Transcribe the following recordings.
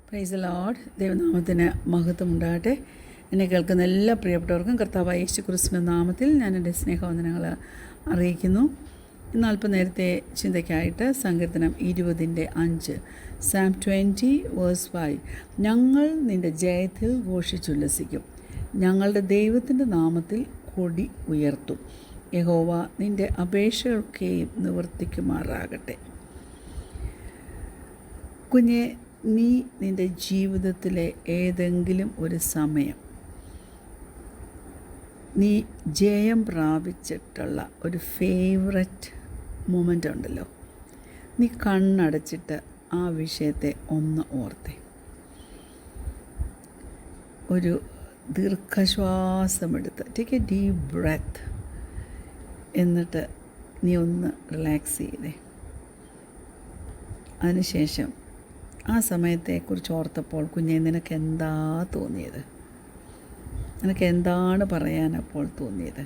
Price the Lord. ദൈവനാമത്തിന് മഹത്വം ഉണ്ടാകട്ടെ. എന്നെ കേൾക്കുന്ന എല്ലാ പ്രിയപ്പെട്ടവർക്കും കർത്താവായ യേശു ക്രിസ്തുവിന്റെ നാമത്തിൽ ഞാൻ എൻ്റെ സ്നേഹവന്ദനങ്ങൾ അറിയിക്കുന്നു. ഇന്ന് അല്പം നേരത്തെ ചിന്തയ്ക്കായിട്ട് സങ്കീർത്തനം 20:5, Psalm 20:5, ഞങ്ങൾ നിൻ്റെ ജയത്തിൽ ഘോഷിച്ചുല്ലസിക്കും, ഞങ്ങളുടെ ദൈവത്തിൻ്റെ നാമത്തിൽ കൊടി ഉയർത്തും, യഹോവ നിൻ്റെ അപേക്ഷകളൊക്കെയും നിവർത്തിക്കുമാറാകട്ടെ. കുഞ്ഞെ, നീ നിൻ്റെ ജീവിതത്തിലെ ഏതെങ്കിലും ഒരു സമയം നീ ജയം പ്രാപിച്ചിട്ടുള്ള ഒരു ഫേവററ്റ് മൊമെൻ്റ് ഉണ്ടല്ലോ, നീ കണ്ണടച്ചിട്ട് ആ വിഷയത്തെ ഒന്ന് ഓർത്തേ. ഒരു ദീർഘശ്വാസമെടുത്ത് ടേക്ക് എ ഡീപ് ബ്രെത്ത്, എന്നിട്ട് നീ ഒന്ന് റിലാക്സ് ചെയ്തേ. അതിനുശേഷം ആ സമയത്തെക്കുറിച്ച് ഓർത്തപ്പോൾ കുഞ്ഞെ, നിനക്ക് എന്താ തോന്നിയത്? നിനക്ക് എന്താണ് പറയാനപ്പോൾ തോന്നിയത്?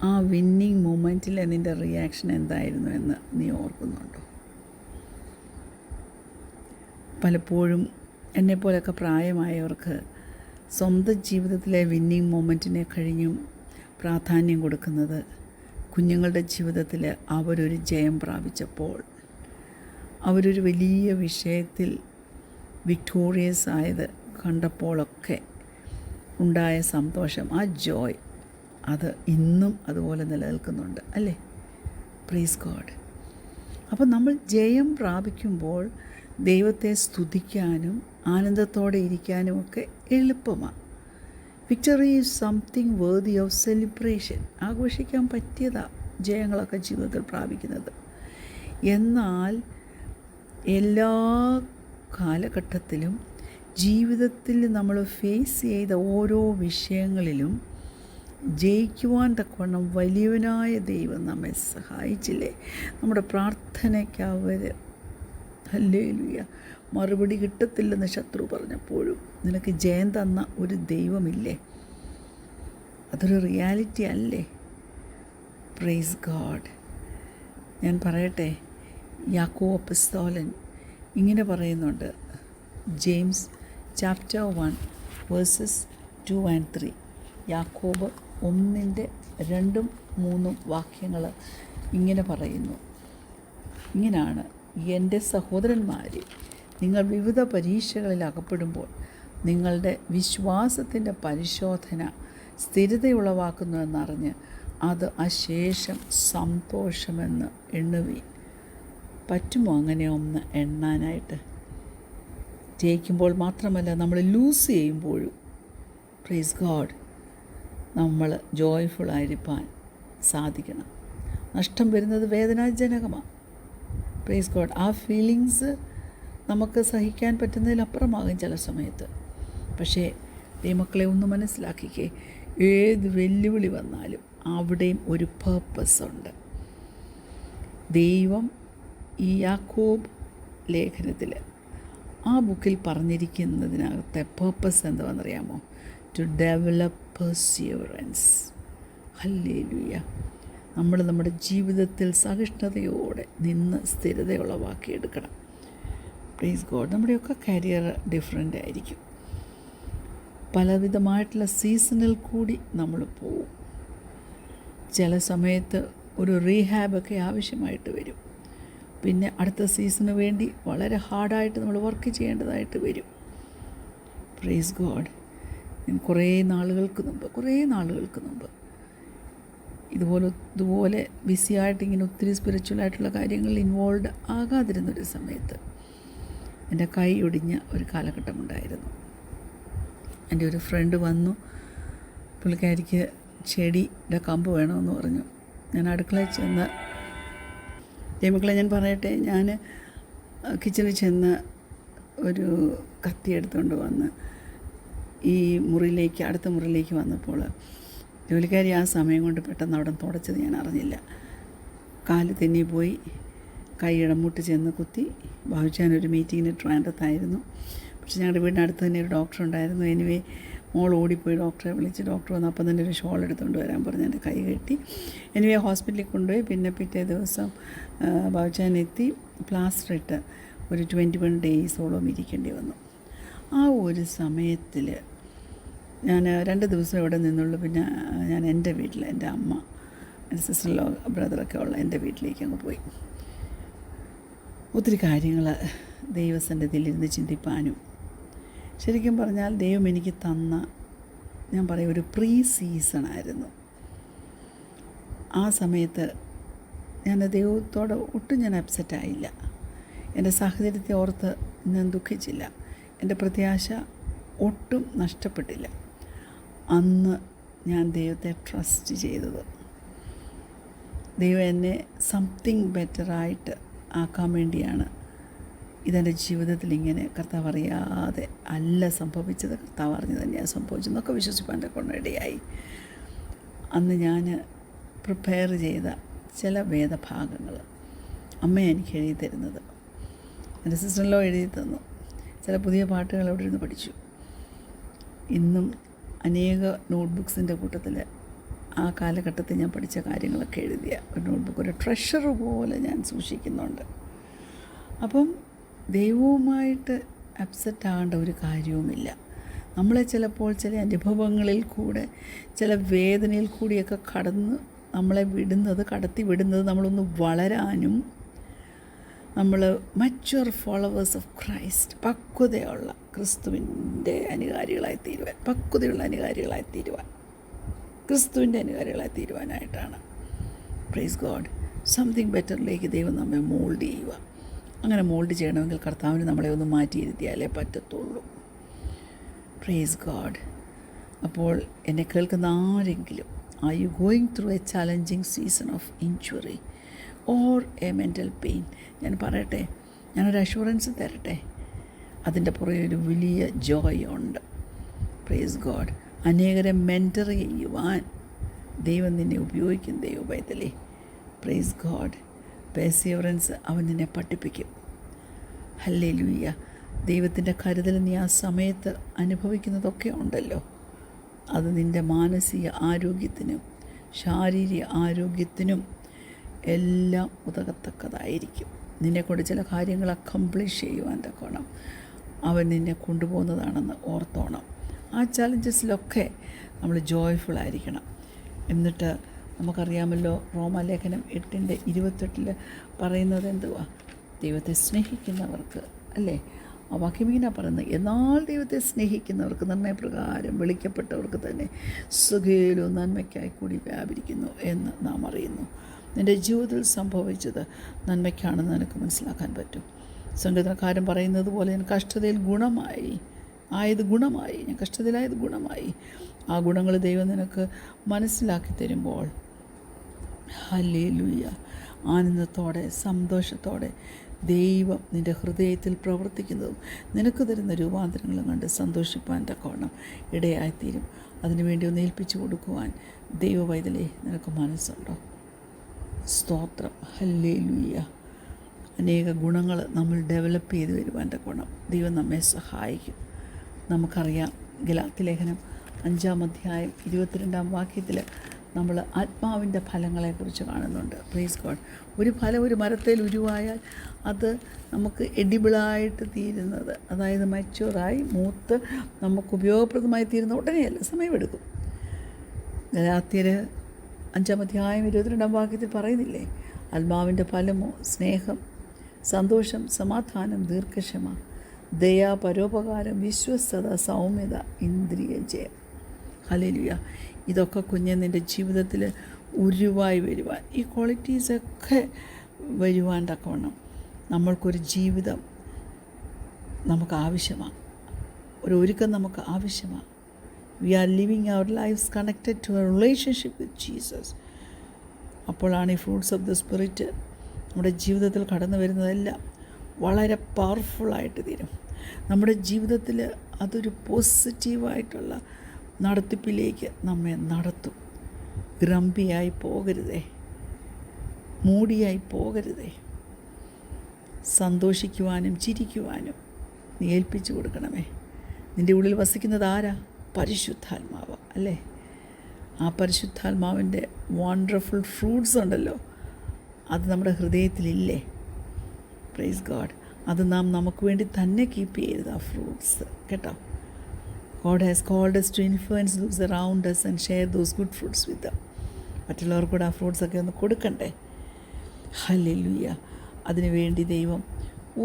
ആ വിന്നിങ് മൊമെൻറ്റിലെ നിൻ്റെ റിയാക്ഷൻ എന്തായിരുന്നു എന്ന് നീ ഓർക്കുന്നുണ്ടോ? പലപ്പോഴും എന്നെപ്പോലൊക്കെ പ്രായമായവർക്ക് സ്വന്തം ജീവിതത്തിലെ വിന്നിങ് മൊമെൻറ്റിനെ കഴിഞ്ഞും പ്രാധാന്യം കൊടുക്കുന്നത് കുഞ്ഞുങ്ങളുടെ ജീവിതത്തിൽ അവരൊരു ജയം പ്രാപിച്ചപ്പോൾ, അവരൊരു വലിയ വിഷയത്തിൽ വിക്ടോറിയസ് ആയത് കണ്ടപ്പോഴൊക്കെ ഉണ്ടായ സന്തോഷം, ആ ജോയ്, അത് ഇന്നും അതുപോലെ നിലനിൽക്കുന്നുണ്ട് അല്ലേ? Praise God. അപ്പോൾ നമ്മൾ ജയം പ്രാപിക്കുമ്പോൾ ദൈവത്തെ സ്തുതിക്കാനും ആനന്ദത്തോടെ ഇരിക്കാനുമൊക്കെ എളുപ്പമാണ്. Victory is something worthy of celebration. ആഘോഷിക്കാൻ പറ്റിയതാണ് ജയങ്ങളൊക്കെ ജീവിതത്തിൽ പ്രാപിക്കുന്നത്. എന്നാൽ എല്ലാ കാലഘട്ടത്തിലും ജീവിതത്തിൽ നമ്മൾ ഫേസ് ചെയ്ത ഓരോ വിഷയങ്ങളിലും ജയിക്കുവാൻ തക്കവണ്ണം വലിയവനായ ദൈവം നമ്മെ സഹായിച്ചില്ലേ? നമ്മുടെ പ്രാർത്ഥനയ്ക്ക് അവർ ഹല്ലേലൂയ മറുപടി കിട്ടത്തില്ലെന്ന് ശത്രു പറഞ്ഞപ്പോഴും നിനക്ക് ജയം തന്ന ഒരു ദൈവമില്ലേ? അതൊരു റിയാലിറ്റി അല്ലേ? Praise God. ഞാൻ പറയട്ടെ, യാക്കോബ് അപ്പോസ്തലൻ ഇങ്ങനെ പറയുന്നുണ്ട്, ജെയിംസ് ചാപ്റ്റർ 1:2-3. യാക്കോബ് 1:2-3 വാക്യങ്ങൾ ഇങ്ങനെ പറയുന്നു. ഇങ്ങനെയാണ്: എൻ്റെ സഹോദരന്മാരെ, നിങ്ങൾ വിവിധ പരീക്ഷകളിൽ അകപ്പെടുമ്പോൾ നിങ്ങളുടെ വിശ്വാസത്തിൻ്റെ പരിശോധന സ്ഥിരതയുളവാക്കുന്നുവെന്നറിഞ്ഞ് അത് അശേഷം സന്തോഷമെന്ന് എണ്ണുവീൻ. പറ്റുമോ അങ്ങനെ ഒന്ന് എണ്ണാനായിട്ട്? ജയിക്കുമ്പോൾ മാത്രമല്ല, നമ്മൾ ലൂസ് ചെയ്യുമ്പോഴും പ്രൈസ് ഗോഡ് നമ്മൾ ജോയ്ഫുള്ളായിരിക്കാൻ സാധിക്കണം. നഷ്ടം വരുന്നത് വേദനാജനകമാണ്. Praise God. ആ ഫീലിങ്സ് നമുക്ക് സഹിക്കാൻ പറ്റുന്നതിലപ്പുറമാകും ചില സമയത്ത്. പക്ഷേ ദൈവമക്കളെ ഒന്ന് മനസ്സിലാക്കിക്കേ, ഏത് വെല്ലുവിളി വന്നാലും അവിടെയും ഒരു പേർപ്പസ് ഉണ്ട്. ദൈവം ഈ യാക്കോബ് ലേഖനത്തിൽ ആ ബുക്കിൽ പറഞ്ഞിരിക്കുന്നതിനകത്തെ പേർപ്പസ് എന്താണെന്നറിയാമോ? To develop perseverance. ഹല്ലേലൂയ. നമ്മൾ നമ്മുടെ ജീവിതത്തിൽ സഹിഷ്ണുതയോടെ നിന്ന് സ്ഥിരതയുളവാക്കിയെടുക്കണം. Praise God. നമ്മുടെയൊക്കെ കരിയർ ഡിഫറെൻ്റ് ആയിരിക്കും. പലവിധമായിട്ടുള്ള സീസണിൽ കൂടി നമ്മൾ പോവും. ചില സമയത്ത് ഒരു റീഹാബൊക്കെ ആവശ്യമായിട്ട് വരും. പിന്നെ അടുത്ത സീസണിന് വേണ്ടി വളരെ ഹാർഡായിട്ട് നമ്മൾ വർക്ക് ചെയ്യേണ്ടതായിട്ട് വരും. Praise God. ഞാൻ കുറേ നാളുകൾക്ക് മുമ്പ് ഇതുപോലെ ബിസിയായിട്ട് ഇങ്ങനെ ഒത്തിരി സ്പിരിച്വലായിട്ടുള്ള കാര്യങ്ങളിൽ ഇൻവോൾവ് ആകാതിരുന്നൊരു സമയത്ത് എൻ്റെ കൈ ഒടിഞ്ഞ ഒരു കാലഘട്ടമുണ്ടായിരുന്നു. എൻ്റെ ഒരു ഫ്രണ്ട് വന്നു, പുള്ളിക്കാരിക്ക് ചെടിയുടെ കമ്പ് വേണമെന്ന് പറഞ്ഞു. ഞാൻ അടുക്കളയിൽ ചെന്ന്, ദൈവമക്കളെ ഞാൻ പറയട്ടെ, ഞാൻ കിച്ചണിൽ ചെന്ന് ഒരു കത്തി എടുത്തുകൊണ്ട് വന്ന് ഈ അടുത്ത മുറിയിലേക്ക് വന്നപ്പോൾ ജോലിക്കാരി ആ സമയം കൊണ്ട് പെട്ടെന്ന് അവിടെ തുടച്ചത് ഞാൻ അറിഞ്ഞില്ല. കാല് തെന്നിപ്പോയി, കൈ ഇടമുട്ട് ചെന്ന് കുത്തി. ഭാവിച്ചാനൊരു മീറ്റിങ്ങിന് ട്രാൻഡത്തായിരുന്നു. പക്ഷേ ഞങ്ങളുടെ വീടിനടുത്ത് തന്നെ ഒരു ഡോക്ടർ ഉണ്ടായിരുന്നു. എനിവേ മോൾ ഓടിപ്പോയി ഡോക്ടറെ വിളിച്ച്, ഡോക്ടർ വന്ന് അപ്പം തന്നെ ഒരു ഷോൾ എടുത്തുകൊണ്ട് വരാൻ പറഞ്ഞ് എൻ്റെ കൈ കെട്ടി. എനിവേ ഹോസ്പിറ്റലിൽ കൊണ്ടുപോയി. പിന്നെ പിറ്റേ ദിവസം ബാബുച്ചാനെത്തി പ്ലാസ്റ്റർ ഇട്ട് ഒരു 21 ഡേയ്സോളം ഇരിക്കേണ്ടി വന്നു. ആ ഒരു സമയത്തിൽ ഞാൻ 2 ദിവസം ഇവിടെ നിന്നുള്ളൂ. പിന്നെ ഞാൻ എൻ്റെ വീട്ടിൽ, എൻ്റെ അമ്മ, എൻ്റെ സിസ്റ്ററിലോ ബ്രദറൊക്കെ ഉള്ള എൻ്റെ വീട്ടിലേക്ക് അങ്ങ് പോയി. ഒത്തിരി കാര്യങ്ങൾ ദൈവസന്നിധിയിലിരുന്ന് ചിന്തിപ്പാനും, ശരിക്കും പറഞ്ഞാൽ ദൈവം എനിക്ക് തന്ന, ഞാൻ പറയും, ഒരു പ്രീ സീസണായിരുന്നു. ആ സമയത്ത് ഞാൻ ദൈവത്തോട് ഒട്ടും ഞാൻ അപ്സെറ്റായില്ല. എൻ്റെ സാഹചര്യത്തെ ഓർത്ത് ഞാൻ ദുഃഖിച്ചില്ല. എൻ്റെ പ്രത്യാശ ഒട്ടും നഷ്ടപ്പെട്ടില്ല. അന്ന് ഞാൻ ദൈവത്തെ ട്രസ്റ്റ് ചെയ്തത്. ദൈവം എന്നെ സംതിങ് ബെറ്ററായിട്ട് ആക്കാൻ വേണ്ടിയാണ് ഇതെൻ്റെ ജീവിതത്തിൽ ഇങ്ങനെ കർത്താവ് അറിയാതെ അല്ല സംഭവിച്ചത്, കർത്താവ് അറിഞ്ഞ് തന്നെയാണ് സംഭവിച്ചതെന്നൊക്കെ വിശ്വസിപ്പാൻ എൻ്റെ കൊണ്ടിടയായി. അന്ന് ഞാൻ പ്രിപ്പയർ ചെയ്ത ചില വേദഭാഗങ്ങൾ അമ്മ എനിക്ക് എഴുതി തരുന്നത്, എൻ്റെ സിസ്റ്ററിലോ എഴുതി തന്നു. ചില പുതിയ പാട്ടുകൾ അവിടെ ഇരുന്ന് പഠിച്ചു. ഇന്നും അനേക നോട്ട്ബുക്സിൻ്റെ കൂട്ടത്തിൽ ആ കാലഘട്ടത്തിൽ ഞാൻ പഠിച്ച കാര്യങ്ങളൊക്കെ എഴുതിയ ഒരു നോട്ട്ബുക്ക്, ഒരു ട്രഷർ പോലെ ഞാൻ സൂക്ഷിക്കുന്നുണ്ട്. അപ്പം ദൈവവുമായിട്ട് അപ്സെറ്റ് ആകേണ്ട ഒരു കാര്യവുമില്ല. നമ്മളെ ചിലപ്പോൾ ചില അനുഭവങ്ങളിൽ കൂടെ, ചില വേദനയിൽ കൂടിയൊക്കെ നമ്മളെ കടത്തി വിടുന്നത് നമ്മളൊന്ന് വളരാനും, നമ്മൾ മച്വർ ഫോളോവേഴ്സ് ഓഫ് ക്രൈസ്റ്റ്, പക്വതയുള്ള ക്രിസ്തുവിൻ്റെ അനുകാരികളായി തീരുവാൻ, പക്വതയുള്ള അനുകാരികളായി തീരുവാൻ, ക്രിസ്തുവിൻ്റെ അനുകാരികളായി തീരുവാനായിട്ടാണ്. Praise God. സംതിങ് ബെറ്ററിലേക്ക് ദൈവം നമ്മെ മോൾഡ് ചെയ്യുക. അങ്ങനെ മോൾഡ് ചെയ്യണമെങ്കിൽ കർത്താവിന് നമ്മളെ ഒന്ന് മാറ്റിയിരുത്തിയാലേ പറ്റത്തുള്ളൂ. Praise God. അപ്പോൾ എന്നെ കേൾക്കുന്ന ആരെങ്കിലും, are you going through A challenging season of injury or A mental pain? ഞാൻ പറയട്ടെ, ഞാനൊരു അഷുറൻസ് തരട്ടെ, അതിൻ്റെ പുറകെ ഒരു വലിയ ജോയ് ഉണ്ട്. Praise God. അനേകരെ മെൻറ്റർ ചെയ്യുവാൻ ദൈവം നിന്നെ ഉപയോഗിക്കും. ദൈവപൈതലേ, പ്രൈസ് ഗോഡ്. പെർസിവറൻസ് അവൻ നിന്നെ പഠിപ്പിക്കും. ഹല്ലേലൂയ. ദൈവത്തിൻ്റെ കരുതൽ നീ ആ സമയത്ത് അനുഭവിക്കുന്നതൊക്കെ ഉണ്ടല്ലോ, അത് നിൻ്റെ മാനസിക ആരോഗ്യത്തിനും ശാരീരിക ആരോഗ്യത്തിനും എല്ലാം ഉതകത്തക്കതായിരിക്കും. നിന്നെക്കൊണ്ട് ചില കാര്യങ്ങൾ അക്കംപ്ലിഷ് ചെയ്യുവാൻ തക്കോണം അവൻ നിന്നെ കൊണ്ടുപോകുന്നതാണെന്ന് ഓർത്തോണം. ആ ചാലഞ്ചസിലൊക്കെ നമ്മൾ ജോയ്ഫുള്ളായിരിക്കണം. എന്നിട്ട് നമുക്കറിയാമല്ലോ, റോമാലേഖനം 8:28 പറയുന്നത് എന്തുവാ? ദൈവത്തെ സ്നേഹിക്കുന്നവർക്ക്, അല്ലേ? ആ വാക്യം ഇങ്ങനെ പറയുന്നത്, എന്നാൽ ദൈവത്തെ സ്നേഹിക്കുന്നവർക്ക് നിർണയപ്രകാരം വിളിക്കപ്പെട്ടവർക്ക് തന്നെ സുഖയിലും നന്മയ്ക്കായി കൂടി വ്യാപരിക്കുന്നു എന്ന് നാം അറിയുന്നു. നിൻ്റെ ജീവിതത്തിൽ സംഭവിച്ചത് നന്മയ്ക്കാണെന്ന് നിനക്ക് മനസ്സിലാക്കാൻ പറ്റും. സംഗീതക്കാരൻ പറയുന്നത് പോലെ, ഞാൻ കഷ്ടതയിൽ ഞാൻ കഷ്ടതയിലായത് ഗുണമായി. ആ ഗുണങ്ങൾ ദൈവം നിനക്ക് മനസ്സിലാക്കി തരുമ്പോൾ ഹല്ലേലൂയ, ആനന്ദത്തോടെ സന്തോഷത്തോടെ ദൈവം നിൻ്റെ ഹൃദയത്തിൽ പ്രവർത്തിക്കുന്നതും നിനക്ക് തരുന്ന രൂപാന്തരങ്ങളും കണ്ട് സന്തോഷിപ്പാൻ തക്കവണ്ണം ഇടയായിത്തീരും. അതിനുവേണ്ടി ഒന്ന് ഏൽപ്പിച്ചു കൊടുക്കുവാൻ ദൈവവൈതലേ നിനക്ക് മനസ്സുണ്ടോ? സ്തോത്രം. ഹല്ലേലൂയ. അനേക ഗുണങ്ങൾ നമ്മൾ ഡെവലപ്പ് ചെയ്ത് വരുവാൻ തക്കവണ്ണം ദൈവം നമ്മെ സഹായിക്കും. നമുക്കറിയാം, ഗലാത്യ ലേഖനം 5:22 വാക്യത്തിൽ നമ്മൾ ആത്മാവിൻ്റെ ഫലങ്ങളെക്കുറിച്ച് കാണുന്നുണ്ട്. Praise God. ഒരു ഫലം ഒരു മരത്തിൽ ഉരുവായാൽ അത് നമുക്ക് എഡിബിളായിട്ട് തീരുന്നത്, അതായത് മച്ചുവറായി മൂത്ത് നമുക്ക് ഉപയോഗപ്രദമായി തീരുന്ന ഉടനെയല്ല, സമയമെടുക്കും. ഗലാത്യർ 5:22 വാക്യത്തിൽ പറയുന്നില്ലേ, ആത്മാവിൻ്റെ ഫലമോ സ്നേഹം, സന്തോഷം, സമാധാനം, ദീർഘക്ഷമ, ദയ, പരോപകാരം, വിശ്വസ്തത, സൗമ്യത, ഇന്ദ്രിയ ജയം. ഹല്ലേലൂയ. ഇതൊക്കെ കുഞ്ഞ് നിൻ്റെ ജീവിതത്തിൽ ഉരുവായി വരുവാൻ, ഈ ക്വാളിറ്റീസൊക്കെ വരുവാൻ തക്കവണ്ണം നമ്മൾക്കൊരു ജീവിതം നമുക്ക് ആവശ്യമാണ്, ഒരുക്കം നമുക്ക് ആവശ്യമാണ്. We are living our lives connected to a relationship with Jesus. അപ്പോഴാണ് ഈ ഫ്രൂട്ട്സ് ഓഫ് ദ സ്പിരിറ്റ് നമ്മുടെ ജീവിതത്തിൽ കടന്നു വരുന്നതെല്ലാം വളരെ പവർഫുള്ളായിട്ട് തീരും. നമ്മുടെ ജീവിതത്തിൽ അതൊരു പോസിറ്റീവായിട്ടുള്ള നടത്തിപ്പിലേക്ക് നമ്മെ നടത്തും. ഗ്രംഭിയായി പോകരുതേ, മൂടിയായി പോകരുതേ. സന്തോഷിക്കുവാനും ചിരിക്കുവാനും നീ ഏൽപ്പിച്ചു കൊടുക്കണമേ. നിൻ്റെ ഉള്ളിൽ വസിക്കുന്നത് ആരാ? പരിശുദ്ധാത്മാവ്, അല്ലേ? ആ പരിശുദ്ധാത്മാവിൻ്റെ വണ്ടർഫുൾ ഫ്രൂട്ട്സ് ഉണ്ടല്ലോ, അത് നമ്മുടെ ഹൃദയത്തിലില്ലേ? Praise God. അത് നാം നമുക്ക് വേണ്ടി തന്നെ കീപ്പ് ചെയ്യരുത് ആ ഫ്രൂട്ട്സ്, കേട്ടോ. God has called us to influence those around us and share those good fruits with them. മറ്റുള്ളവർക്ക് കൂടെ ആ ഫ്രൂട്ട്സൊക്കെ ഒന്ന് കൊടുക്കണ്ടേ. ഹല്ലേലൂയ. അതിനുവേണ്ടി ദൈവം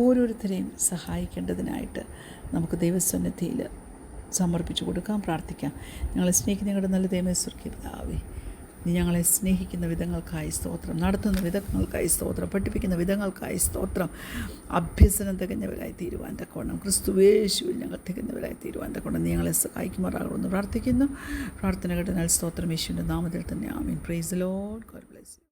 ഓരോരുത്തരെയും സഹായിക്കേണ്ടതിനായിട്ട് നമുക്ക് ദൈവസന്നിധിയിൽ സമർപ്പിച്ചു കൊടുക്കാം, പ്രാർത്ഥിക്കാം. ഞങ്ങളെ സ്നേഹിക്കുന്ന ഞങ്ങളുടെ നല്ല ദൈവമേ, സ്വർഗ്ഗപിതാവേ, നീ ഞങ്ങളെ സ്നേഹിക്കുന്ന വിധങ്ങൾക്കായി സ്തോത്രം, നടത്തുന്ന വിധങ്ങൾക്കായി സ്തോത്രം, പഠിപ്പിക്കുന്ന വിധങ്ങൾക്കായി സ്തോത്രം. അഭ്യസനം തികഞ്ഞവരായി തീരുവാൻ തക്കവണ്ണം, ക്രിസ്തുവേശുവിൽ ഞങ്ങൾ തികഞ്ഞവരായി തീരുവാൻ തക്കവണ്ണം നീ ഞങ്ങളെ സഹായിക്കുമാറാകണമെന്ന് പ്രാർത്ഥിക്കുന്നു. പ്രാർത്ഥന കേട്ടതിനാൽ സ്തോത്രം, യേശുവിൻ്റെ നാമത്തിൽ തന്നെ amen. Praise the Lord. God bless U.